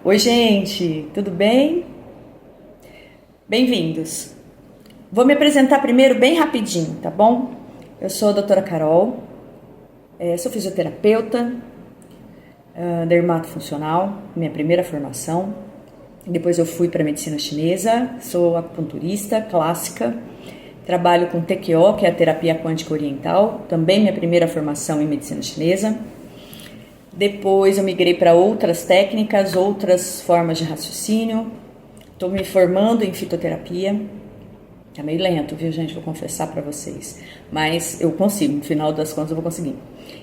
Oi, gente, tudo bem? Bem-vindos. Vou me apresentar primeiro bem rapidinho, tá bom? Eu sou a doutora Carol, sou fisioterapeuta, dermatofuncional, minha primeira formação. Depois eu fui para medicina chinesa, sou acupunturista clássica, trabalho com TQO, que é a terapia quântica oriental, também minha primeira formação em medicina chinesa. Depois eu migrei para outras técnicas, outras formas de raciocínio. Estou me formando em fitoterapia. É meio lento, viu, gente? Vou confessar para vocês. Mas eu consigo, no final das contas eu vou conseguir.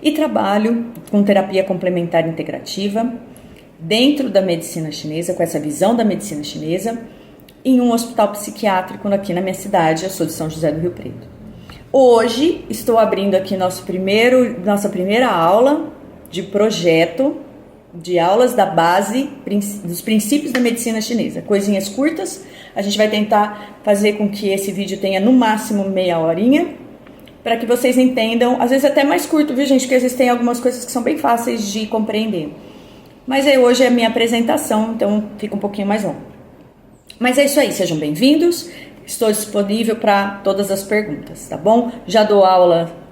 E trabalho com terapia complementar integrativa dentro da medicina chinesa, com essa visão da medicina chinesa, em um hospital psiquiátrico aqui na minha cidade. Eu sou de São José do Rio Preto. Hoje estou abrindo aqui nossa primeira aula de projeto de aulas da base dos princípios da medicina chinesa. Coisinhas curtas, a gente vai tentar fazer com que esse vídeo tenha no máximo meia horinha, para que vocês entendam, às vezes até mais curto, viu, gente, porque às vezes tem algumas coisas que são bem fáceis de compreender. Mas aí hoje é a minha apresentação, então fica um pouquinho mais longo. Mas é isso aí, sejam bem-vindos, estou disponível para todas as perguntas, tá bom? Já dou aula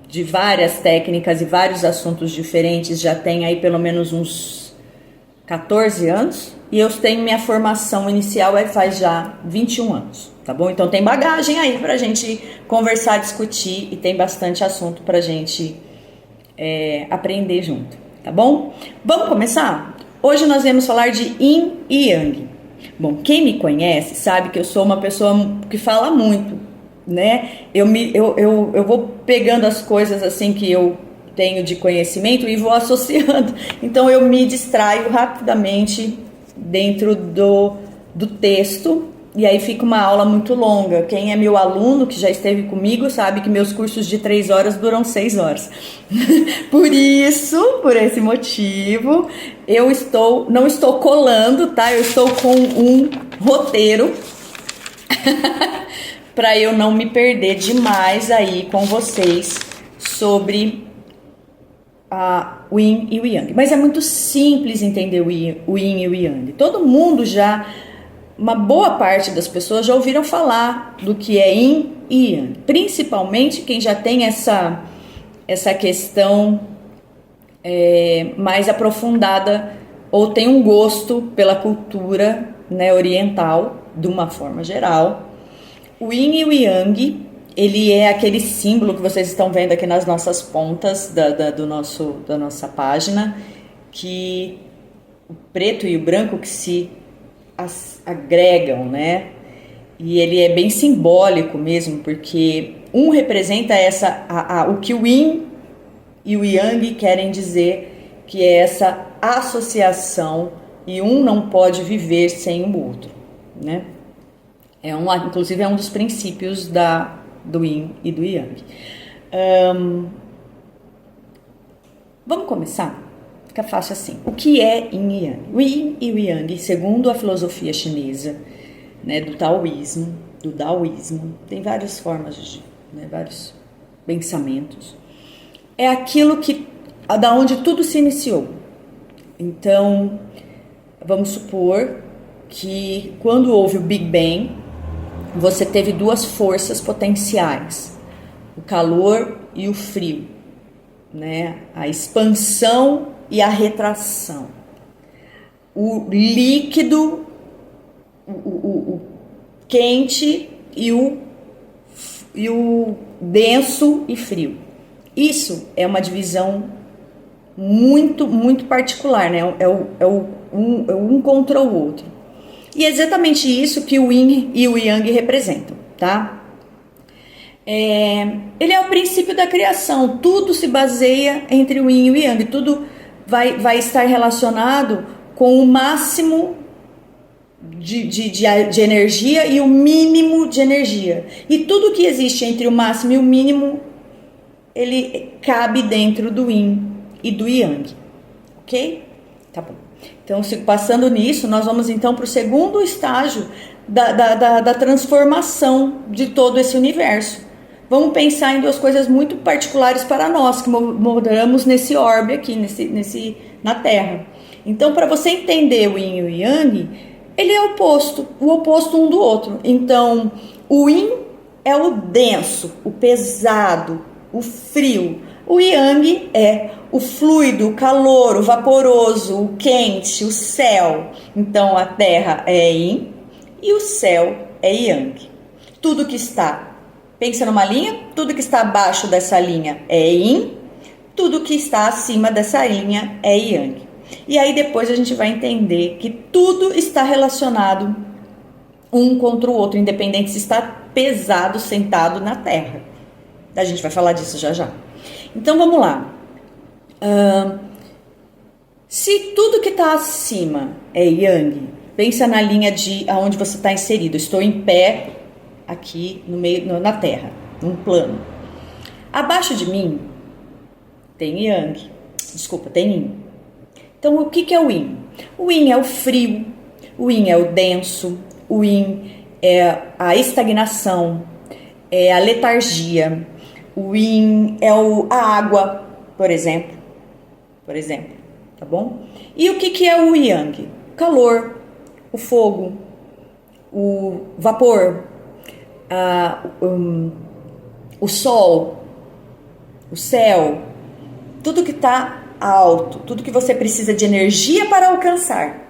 de várias técnicas e vários assuntos diferentes, já tem aí pelo menos uns 14 anos, e eu tenho minha formação inicial faz já 21 anos, tá bom? Então tem bagagem aí pra gente conversar, discutir, e tem bastante assunto pra gente aprender junto, tá bom? Vamos começar? Hoje nós vamos falar de Yin e Yang. Bom, quem me conhece sabe que eu sou uma pessoa que fala muito, né? Eu vou pegando as coisas assim que eu tenho de conhecimento e vou associando. Então eu me distraio rapidamente dentro do texto e aí fica uma aula muito longa. Quem é meu aluno, que já esteve comigo, sabe que meus cursos de 3 horas duram 6 horas. Por esse motivo, não estou colando, tá? Eu estou com um roteiro para eu não me perder demais aí com vocês sobre o Yin e o Yang. Mas é muito simples entender o Yin e o Yang. Todo mundo uma boa parte das pessoas já ouviram falar do que é Yin e Yang. Principalmente quem já tem essa questão mais aprofundada ou tem um gosto pela cultura, né, oriental, de uma forma geral. O Yin e o Yang, ele é aquele símbolo que vocês estão vendo aqui nas nossas pontas da nossa página, que o preto e o branco que se agregam, né? E ele é bem simbólico mesmo, porque um representa o que o Yin e o Yang querem dizer, que é essa associação, e um não pode viver sem o outro, né? Inclusive é um dos princípios do Yin e do Yang. Vamos começar? Fica fácil assim. O que é Yin e Yang? O Yin e o Yang, segundo a filosofia chinesa, né, do daoísmo, tem várias formas, vários pensamentos. É aquilo da onde tudo se iniciou. Então, vamos supor que quando houve o Big Bang, você teve duas forças potenciais, o calor e o frio, né? A expansão e a retração, o líquido, o quente e o denso e frio. Isso é uma divisão muito, muito particular, né? Um contra o outro. E é exatamente isso que o Yin e o Yang representam, tá? Ele é o princípio da criação. Tudo se baseia entre o Yin e o Yang. Tudo vai estar relacionado com o máximo de energia e o mínimo de energia. E tudo que existe entre o máximo e o mínimo, ele cabe dentro do Yin e do Yang. Ok? Tá bom. Então, passando nisso, nós vamos então para o segundo estágio da transformação de todo esse universo. Vamos pensar em duas coisas muito particulares para nós, que moramos nesse orbe aqui, na Terra. Então, para você entender o yin e o yang, ele é o oposto um do outro. Então, o yin é o denso, o pesado, o frio. O yang é o fluido, o calor, o vaporoso, o quente, o céu. Então, a terra é yin e o céu é yang. Tudo que está, pensa numa linha, tudo que está abaixo dessa linha é yin, tudo que está acima dessa linha é yang. E aí depois a gente vai entender que tudo está relacionado um contra o outro, independente se está pesado, sentado na terra. A gente vai falar disso já já. Então vamos lá. Se tudo que está acima é yang, pensa na linha de onde você está inserido. Estou em pé aqui no meio, na terra, num plano. Abaixo de mim tem yang. Desculpa, tem yin. Então o que é o yin? O yin é o frio, o yin é o denso, o yin é a estagnação, é a letargia, o yin é a água, por exemplo, tá bom? E o que é o yang? O calor, o fogo, o vapor, o sol, o céu, tudo que está alto, tudo que você precisa de energia para alcançar.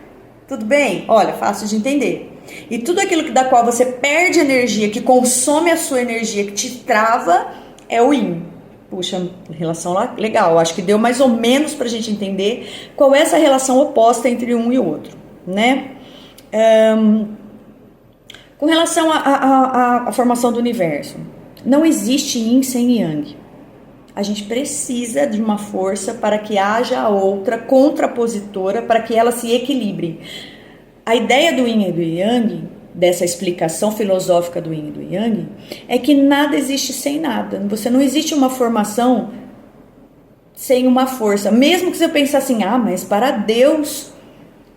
Tudo bem? Olha, fácil de entender. E tudo aquilo da qual você perde energia, que consome a sua energia, que te trava, é o yin. Puxa, relação legal. Acho que deu mais ou menos para a gente entender qual é essa relação oposta entre um e o outro, né? Com relação à formação do universo, não existe yin sem yang. A gente precisa de uma força para que haja outra contrapositora, para que ela se equilibre. A ideia do yin e do yang, dessa explicação filosófica do yin e do yang, é que nada existe sem nada. Você não existe uma formação sem uma força. Mesmo que você pense assim, mas para Deus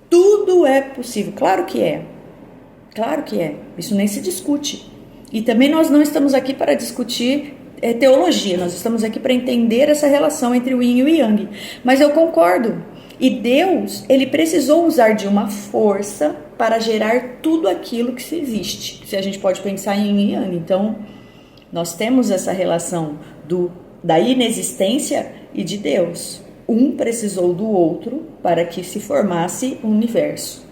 tudo é possível. Claro que é. Claro que é. Isso nem se discute. E também nós não estamos aqui para discutir teologia, nós estamos aqui para entender essa relação entre o yin e o yang. Mas eu concordo. E Deus, ele precisou usar de uma força para gerar tudo aquilo que se existe. Se a gente pode pensar em yin e yang. Então, nós temos essa relação da inexistência e de Deus. Um precisou do outro para que se formasse o universo.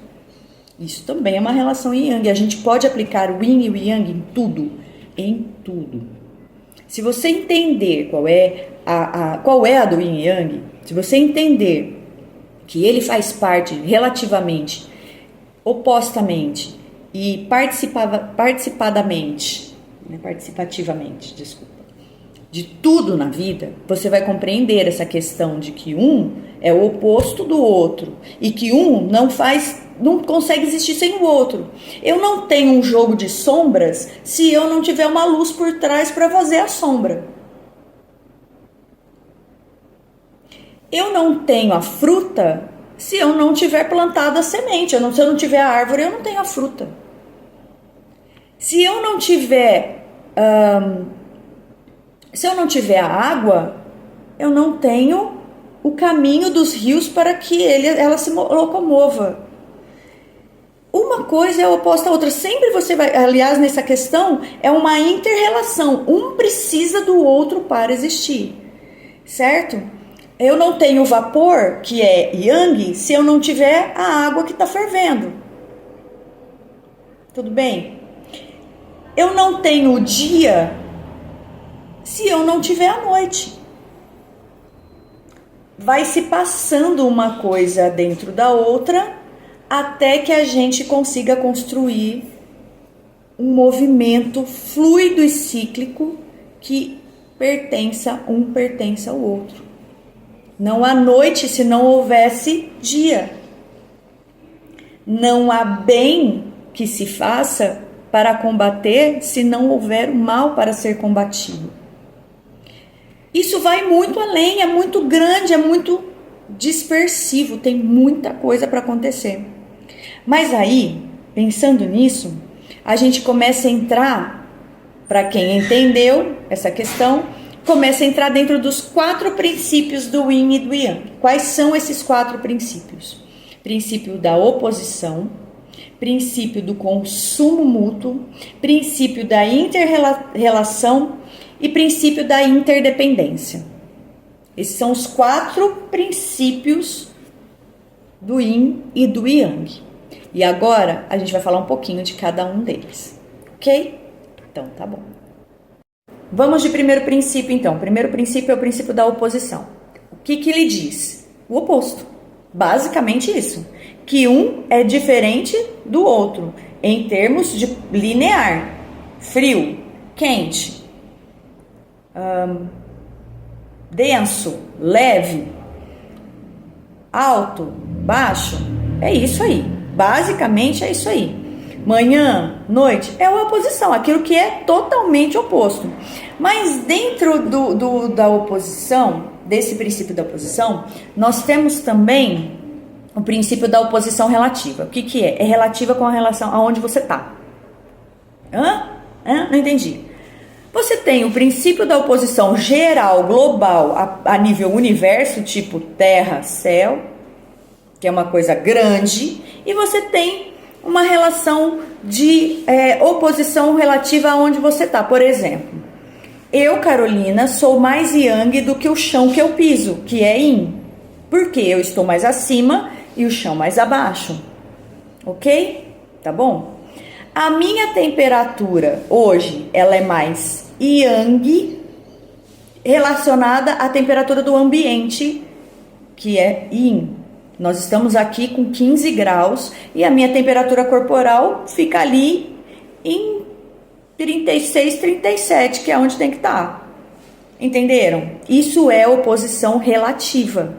Isso também é uma relação yin e yang. A gente pode aplicar o yin e o yang em tudo. Em tudo. Se você entender qual é a do yin e yang, se você entender que ele faz parte relativamente, opostamente e participativamente, de tudo na vida, você vai compreender essa questão de que um é o oposto do outro e que um não consegue existir sem o outro. Eu não tenho um jogo de sombras se eu não tiver uma luz por trás para fazer a sombra. Eu não tenho a fruta se eu não tiver plantado a semente. Se eu não tiver a árvore, eu não tenho a fruta. Se eu não tiver a água, eu não tenho o caminho dos rios para que ela se locomova. Uma coisa é oposta à outra. Sempre você vai, aliás, nessa questão, é uma inter-relação. Um precisa do outro para existir, certo? Eu não tenho vapor, que é yang, se eu não tiver a água que está fervendo. Tudo bem? Eu não tenho o dia se eu não tiver a noite. Vai se passando uma coisa dentro da outra até que a gente consiga construir um movimento fluido e cíclico que um pertença ao outro. Não há noite se não houvesse dia. Não há bem que se faça para combater se não houver o mal para ser combatido. Isso vai muito além, é muito grande, é muito dispersivo, tem muita coisa para acontecer. Mas aí, pensando nisso, a gente começa a entrar, para quem entendeu essa questão, começa a entrar dentro dos 4 princípios do yin e do yang. Quais são esses 4 princípios? princípio da oposição, princípio do consumo mútuo, princípio da inter-relação e princípio da interdependência. Esses são os 4 princípios do Yin e do Yang. E agora a gente vai falar um pouquinho de cada um deles, ok? Então, tá bom. Vamos de primeiro princípio, então. O primeiro princípio é o princípio da oposição. O que ele diz? O oposto. Basicamente isso. Que um é diferente do outro, em termos de linear. Frio, quente, denso, leve, alto, baixo. É isso aí. Basicamente é isso aí. Manhã, noite, é a oposição, aquilo que é totalmente oposto. Mas dentro da oposição, desse princípio da oposição, nós temos também o princípio da oposição relativa. O que é? É relativa com a relação aonde você está. Não entendi. Você tem o princípio da oposição geral, global, a nível universo, tipo terra, céu, que é uma coisa grande, e você tem uma relação de oposição relativa aonde você está. Por exemplo, eu, Carolina, sou mais yang do que o chão que eu piso, que é yin. Porque eu estou mais acima e o chão mais abaixo. Ok? Tá bom? A minha temperatura hoje, ela é mais yang relacionada à temperatura do ambiente, que é yin. Nós estamos aqui com 15 graus e a minha temperatura corporal fica ali em 36, 37, que é onde tem que estar. Entenderam? Isso é oposição relativa.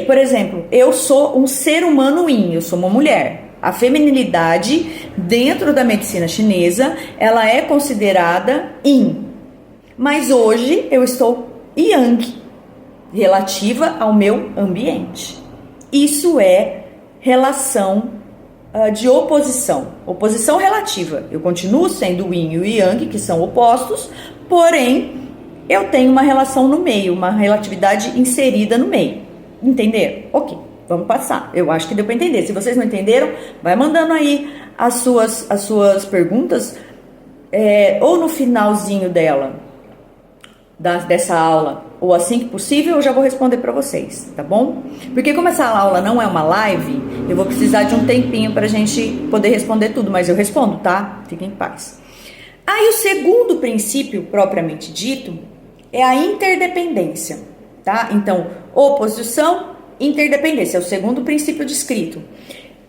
Por exemplo, eu sou um ser humano yin, eu sou uma mulher. A feminilidade dentro da medicina chinesa, ela é considerada yin. Mas hoje eu estou yang, relativa ao meu ambiente. Isso é relação de oposição. Oposição relativa. Eu continuo sendo o yin e o yang, que são opostos, porém eu tenho uma relação no meio, uma relatividade inserida no meio. Entenderam? Ok, vamos passar. Eu acho que deu para entender. Se vocês não entenderam, vai mandando aí as suas perguntas, ou no finalzinho dessa aula, ou assim que possível, eu já vou responder para vocês, tá bom? Porque como essa aula não é uma live, eu vou precisar de um tempinho pra gente poder responder tudo, mas eu respondo, tá? Fiquem em paz. Aí o segundo princípio, propriamente dito, é a interdependência, tá? Então, oposição, interdependência, é o segundo princípio descrito.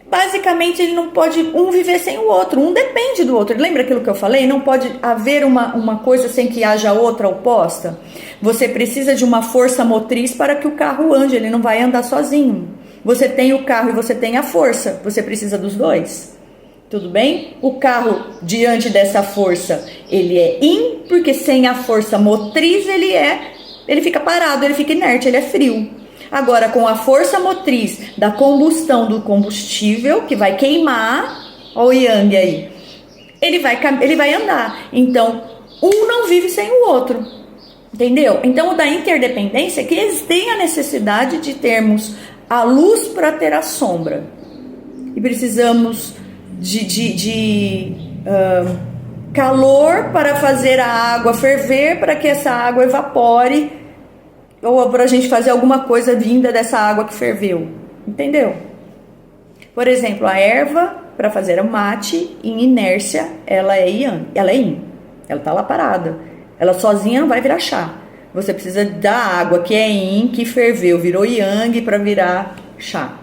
Basicamente, ele não pode um viver sem o outro, um depende do outro. Lembra aquilo que eu falei? Não pode haver uma coisa sem que haja outra oposta. Você precisa de uma força motriz para que o carro ande, ele não vai andar sozinho. Você tem o carro e você tem a força, você precisa dos dois. Tudo bem? O carro, diante dessa força, ele é yin, porque sem a força motriz ele fica parado, ele fica inerte, ele é frio. Agora, com a força motriz da combustão do combustível, que vai queimar, olha o yang aí, ele vai andar. Então, um não vive sem o outro, entendeu? Então, o da interdependência é que eles têm a necessidade de termos a luz para ter a sombra. E precisamos de calor para fazer a água ferver, para que essa água evapore, ou para a gente fazer alguma coisa vinda dessa água que ferveu, entendeu? Por exemplo, a erva, para fazer o mate, em inércia, ela é yin, ela tá lá parada, ela sozinha não vai virar chá. Você precisa da água que é yin, que ferveu, virou yang para virar chá.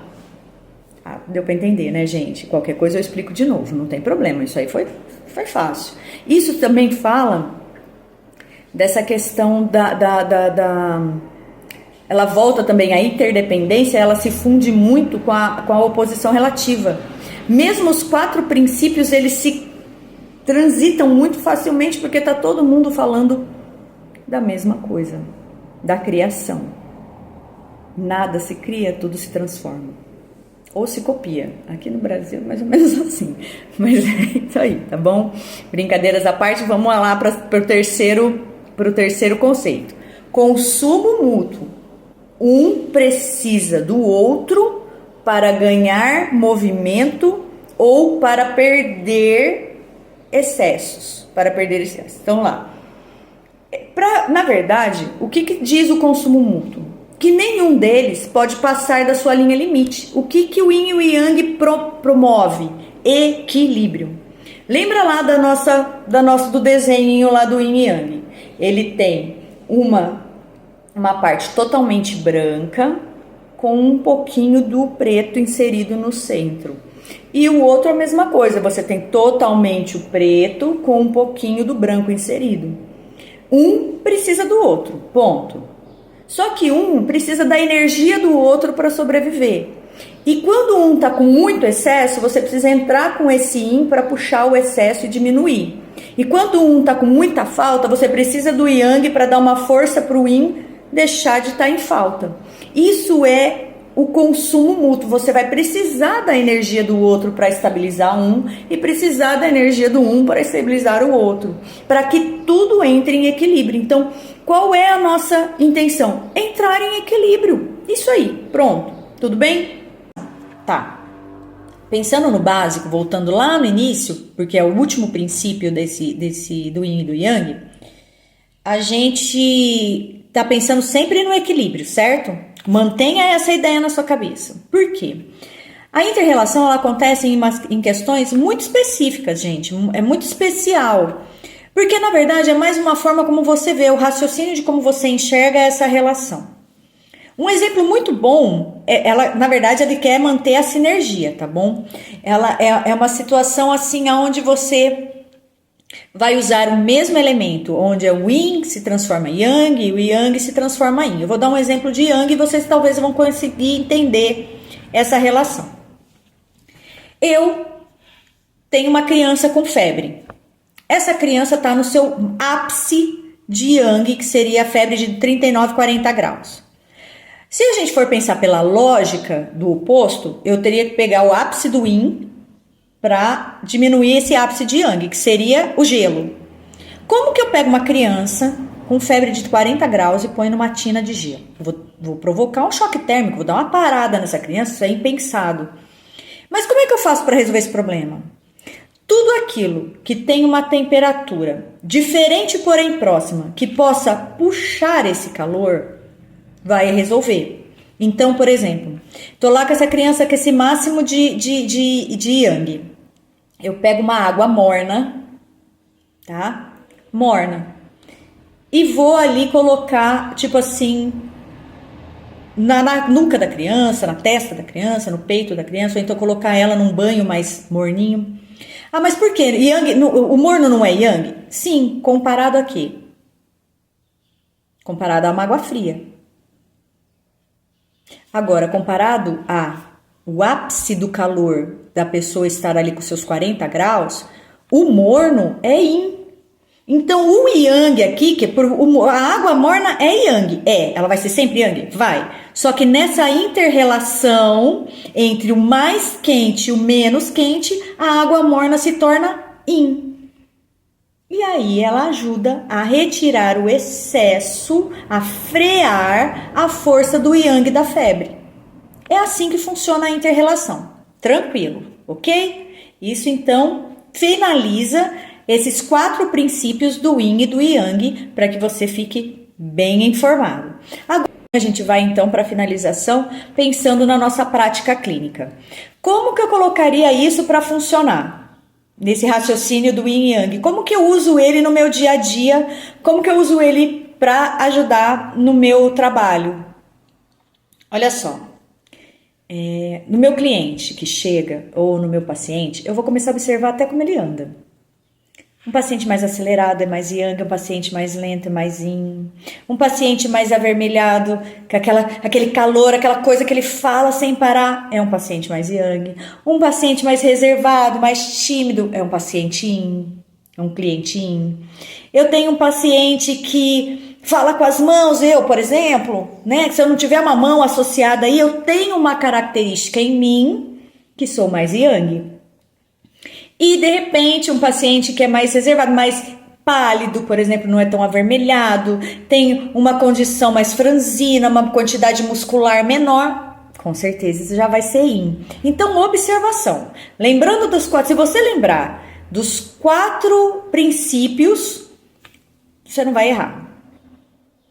Deu para entender, né, gente? Qualquer coisa eu explico de novo, não tem problema, isso aí foi fácil. Isso também fala dessa questão ela volta também, a interdependência, ela se funde muito com a oposição relativa. Mesmo os 4 princípios, eles se transitam muito facilmente, porque está todo mundo falando da mesma coisa, da criação. Nada se cria, tudo se transforma. Ou se copia. Aqui no Brasil é mais ou menos assim. Mas é isso aí, tá bom? Brincadeiras à parte, vamos lá para o terceiro conceito. Consumo mútuo. Um precisa do outro para ganhar movimento ou para perder excessos. Então lá. Na verdade, o que diz o consumo mútuo? Que nenhum deles pode passar da sua linha limite. O que o Yin e o Yang promove? Equilíbrio. Lembra lá do desenho lá do Yin e Yang? Ele tem uma parte totalmente branca com um pouquinho do preto inserido no centro. E o outro é a mesma coisa, você tem totalmente o preto com um pouquinho do branco inserido. Um precisa do outro, ponto. Só que um precisa da energia do outro para sobreviver. E quando um está com muito excesso, você precisa entrar com esse yin para puxar o excesso e diminuir. E quando um está com muita falta, você precisa do yang para dar uma força para o yin deixar de estar em falta. Isso é o consumo mútuo. Você vai precisar da energia do outro para estabilizar um e precisar da energia do um para estabilizar o outro, para que tudo entre em equilíbrio. Então, qual é a nossa intenção? Entrar em equilíbrio. Isso aí, pronto. Tudo bem? Tá. Pensando no básico, voltando lá no início, porque é o último princípio do Yin e do Yang, a gente tá pensando sempre no equilíbrio, certo? Mantenha essa ideia na sua cabeça. Por quê? A inter-relação ela acontece em questões muito específicas, gente. É muito especial. Porque, na verdade, é mais uma forma como você vê, o raciocínio de como você enxerga essa relação. Um exemplo muito bom, na verdade, ele quer manter a sinergia, tá bom? Ela é uma situação assim, onde você vai usar o mesmo elemento, onde o Yin se transforma em Yang e o Yang se transforma em Yin. Eu vou dar um exemplo de Yang e vocês talvez vão conseguir entender essa relação. Eu tenho uma criança com febre. Essa criança está no seu ápice de Yang, que seria a febre de 39, 40 graus. Se a gente for pensar pela lógica do oposto, eu teria que pegar o ápice do Yin para diminuir esse ápice de Yang, que seria o gelo. Como que eu pego uma criança com febre de 40 graus e põe numa tina de gelo? Vou provocar um choque térmico, vou dar uma parada nessa criança, isso é impensado. Mas como é que eu faço para resolver esse problema? Tudo aquilo que tem uma temperatura diferente, porém próxima, que possa puxar esse calor, vai resolver. Então, por exemplo, tô lá com essa criança com esse máximo de Yang. Eu pego uma água morna, tá? Morna. E vou ali colocar, tipo assim, na nuca da criança, na testa da criança, no peito da criança, ou então colocar ela num banho mais morninho. Ah, mas por quê? Yang, o morno não é Yang? Sim, comparado a quê? Comparado a uma água fria. Agora, comparado o ápice do calor da pessoa estar ali com seus 40 graus, o morno é Yin. Então, o Yang aqui, a água morna é Yang. Ela vai ser sempre Yang? Vai. Só que nessa inter-relação entre o mais quente e o menos quente, a água morna se torna Yin. E aí ela ajuda a retirar o excesso, a frear a força do Yang da febre. É assim que funciona a inter-relação. Tranquilo, ok? Isso então finaliza esses 4 princípios do Yin e do Yang para que você fique bem informado. Agora a gente vai então para a finalização pensando na nossa prática clínica. Como que eu colocaria isso para funcionar? Nesse raciocínio do Yin e Yang, como que eu uso ele no meu dia a dia, como que eu uso ele para ajudar no meu trabalho? Olha só, no meu cliente que chega, ou no meu paciente, eu vou começar a observar até como ele anda. Um paciente mais acelerado é mais Yang, um paciente mais lento é mais Yin. Um paciente mais avermelhado, com aquele calor, aquela coisa que ele fala sem parar, é um paciente mais Yang. Um paciente mais reservado, mais tímido, é um paciente Yin, é um cliente Yin. Eu tenho um paciente que fala com as mãos, por exemplo, né? Que se eu não tiver uma mão associada aí, eu tenho uma característica em mim que sou mais Yang. E, de repente, um paciente que é mais reservado, mais pálido, por exemplo, não é tão avermelhado, tem uma condição mais franzina, uma quantidade muscular menor, Com certeza, isso já vai ser yin. Então, observação. Lembrando dos 4, se você lembrar dos 4 princípios, você não vai errar.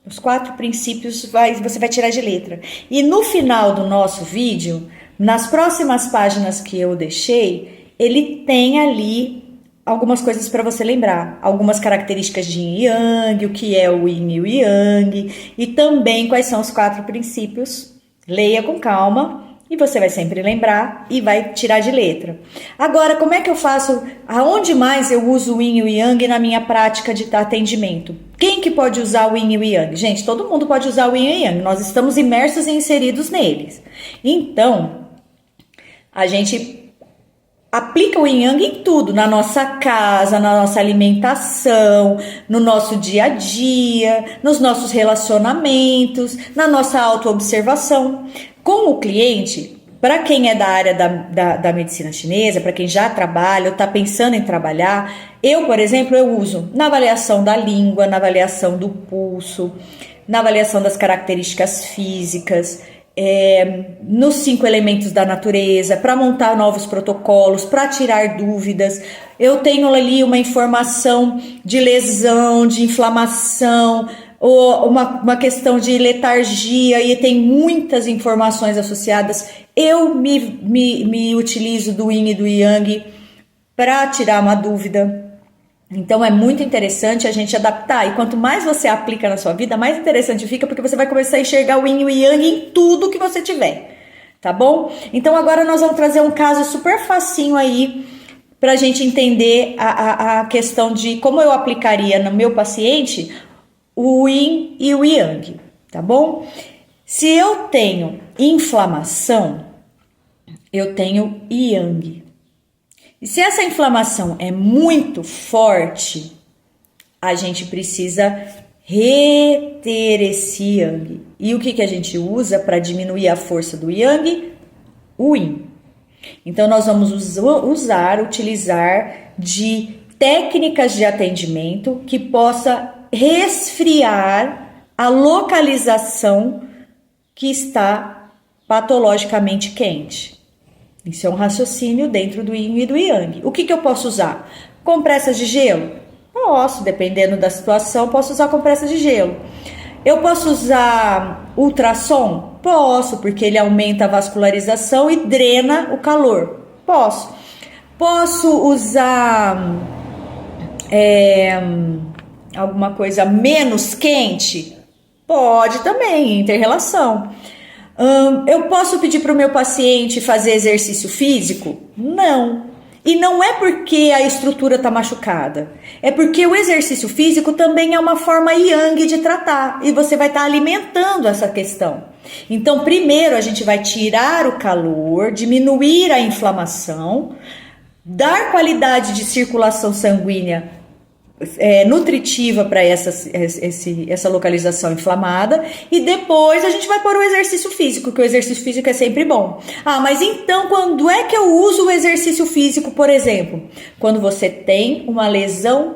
Os 4 princípios você vai tirar de letra. E no final do nosso vídeo, nas próximas páginas que eu deixei, ele tem ali algumas coisas para você lembrar. Algumas características de yin e yang, o que é o yin e o yang, e também quais são os 4 princípios. Leia com calma e você vai sempre lembrar e vai tirar de letra. Agora, como é que eu faço? Aonde mais eu uso o yin e o yang na minha prática de atendimento? Quem que pode usar o yin e o yang? Gente, todo mundo pode usar o yin e o yang. Nós estamos imersos e inseridos neles. Então, a gente aplica o yin yang em tudo, na nossa casa, na nossa alimentação, no nosso dia a dia, nos nossos relacionamentos, na nossa autoobservação. Com o cliente, para quem é da área da medicina chinesa, para quem já trabalha ou está pensando em trabalhar, eu, por exemplo, eu uso na avaliação da língua, na avaliação do pulso, na avaliação das características físicas, nos 5 elementos da natureza, para montar novos protocolos, para tirar dúvidas. Eu tenho ali uma informação de lesão, de inflamação, ou uma questão de letargia, e tem muitas informações associadas. Eu me utilizo do yin e do yang para tirar uma dúvida. Então é muito interessante a gente adaptar, e quanto mais você aplica na sua vida, mais interessante fica, porque você vai começar a enxergar o yin e o yang em tudo que você tiver, tá bom? Então agora nós vamos trazer um caso super facinho aí, pra gente entender a questão de como eu aplicaria no meu paciente o yin e o yang, tá bom? Se eu tenho inflamação, eu tenho yang. E se essa inflamação é muito forte, a gente precisa reter esse yang. E o que a gente usa para diminuir a força do yang? O yin. Então, nós vamos utilizar de técnicas de atendimento que possa resfriar a localização que está patologicamente quente. Isso é um raciocínio dentro do yin e do yang. O que eu posso usar? Compressas de gelo? Posso, dependendo da situação, posso usar compressas de gelo. Eu posso usar ultrassom? Posso, porque ele aumenta a vascularização e drena o calor. Posso. Posso usar alguma coisa menos quente? Pode também, inter-relação. Eu posso pedir para o meu paciente fazer exercício físico? Não. E não é porque a estrutura está machucada. É porque o exercício físico também é uma forma yang de tratar. E você vai estar alimentando essa questão. Então, primeiro a gente vai tirar o calor, diminuir a inflamação, dar qualidade de circulação sanguínea nutritiva para essa localização inflamada, e depois a gente vai pôr o exercício físico, que o exercício físico é sempre bom. Mas então quando é que eu uso o exercício físico, por exemplo? Quando você tem uma lesão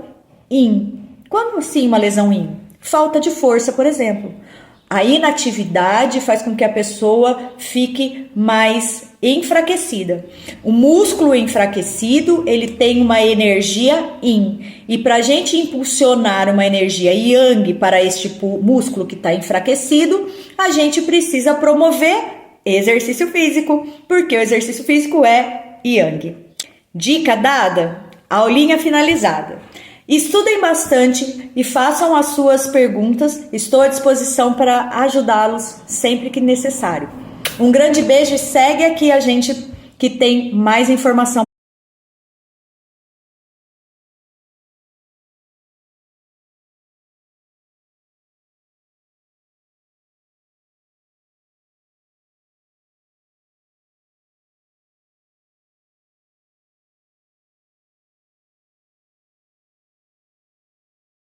yin. Quando assim uma lesão yin? Falta de força, por exemplo. A inatividade faz com que a pessoa fique mais enfraquecida. O músculo enfraquecido, ele tem uma energia yin. E para a gente impulsionar uma energia yang para este músculo que está enfraquecido, a gente precisa promover exercício físico, porque o exercício físico é yang. Dica dada? Aulinha finalizada. Estudem bastante e façam as suas perguntas. Estou à disposição para ajudá-los sempre que necessário. Um grande beijo e segue aqui a gente que tem mais informação.